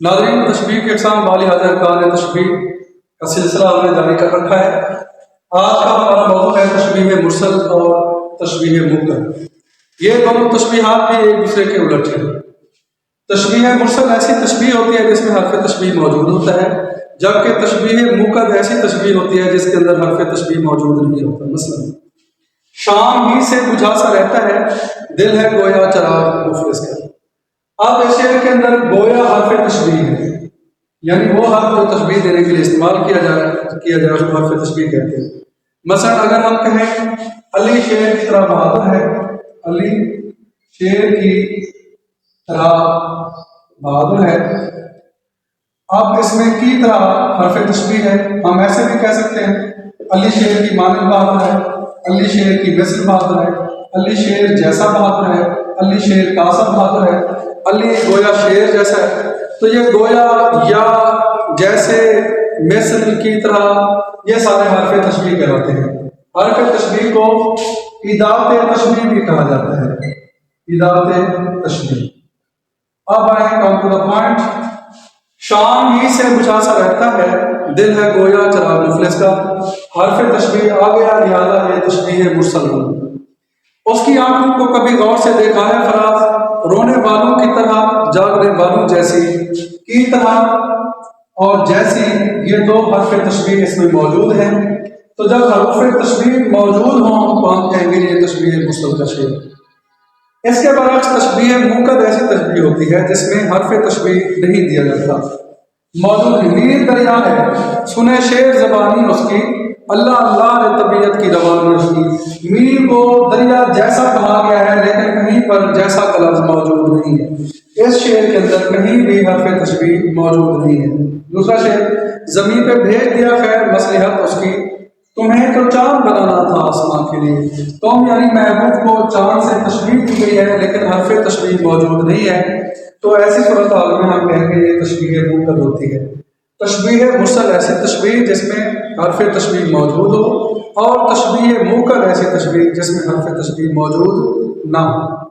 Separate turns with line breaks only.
नाज़रीन, तशबीह के अक़साम वाली अरकान तशबीह का सिलसिला हमने जारी कर रखा है। आज का हमारा मौजूद है तशबीह मुरसल और तशबीह मुक़द्दर। ये दोनों तशबीहात भी एक दूसरे के उलट हैं। तशबीह मुरसल ऐसी तशबीह होती है जिसमें हर्फ तशबीह मौजूद होता है, जबकि तशबीह मुक़द्दर ऐसी तशबीह होती है जिसके अंदर हर्फ तशबीह मौजूद नहीं होता। मसलन शाम ही से बुझा सा रहता है, दिल है गोया चराग मुफलिस का। अब इस शेर के अंदर गोया हर्फ तशबीह है, यानी वो हर्फ जो तशबीह देने के लिए इस्तेमाल किया जाए उसको हर्फ तशबीह कहते हैं। मसलन अगर हम कहें अली शेर की तरह बहादुर है, अली शेर की तरह बहादुर है, अब इसमें की तरह हर्फ तशबीह है। हम ऐसे भी कह सकते हैं अली शेर की मानद बहादुर है, अली शेर की मिस्र बहादुर है, अली शेर जैसा बहादुर है, अली शेर कासम बहादुर है, अली गोया शेर जैसा है। तो ये गोया या जैसे मिस्र की तरह ये सारे हर्फ तशबीह कहलाते हैं। हर्फ तशबीह को इदात तशबीह भी कहा जाता है, इदात तशबीह। अब आए कम टू द पॉइंट। शाम ही से बुझा सा रहता है, दिल है गोया चराग मुफलिस का। हर्फ तशबीह आ गया, लिहाजा ये तशबीह मुरसल हो। उसकी आंखों को कभी गौर से देखा है फराज, रोने वालों की तरह जागने वालों जैसी की तरह और जैसी, ये दो हर्फ तशबीह इसमें मौजूद हैं। तो जब हर्फ तशबीह मौजूद हों तो हम कहेंगे ये तशबीह मुरसल का शेर। इसके बरअक्स तशबीह मुक़द्दर ऐसी तशबीह होती है जिसमें हर्फ तशबीह नहीं दिया जाता, मौजूद नीर दरिया है, सुने शेर ज़बानी उसकी, अल्लाह अल्लाह ने तबीयत की रवानी उसकी। मीर को दरिया जैसा कहा गया है लेकिन कहीं पर जैसा का लफ्ज़ मौजूद नहीं है। इस शेर के अंदर कहीं भी हर्फ तशबीह मौजूद नहीं है। दूसरा शेर, ज़मीन पे भेज दिया खैर मसलहत उसकी, तुम्हें तो चांद बनाना था आसमां के लिए। तुम यानी महबूब को चांद से तशबीह दी गई है लेकिन हर्फ तशबीह मौजूद नहीं है। तो ऐसी सूरत हाल में हम कहेंगे ये तशबीह मुक़द्दर होती है। तशबीह मुरसल ऐसी तशबीह जिसमें हर्फ तशबीह मौजूद हो, और तशबीह मुक़द्दर ऐसी तशबीह जिसमें हर्फ तशबीह मौजूद ना हो।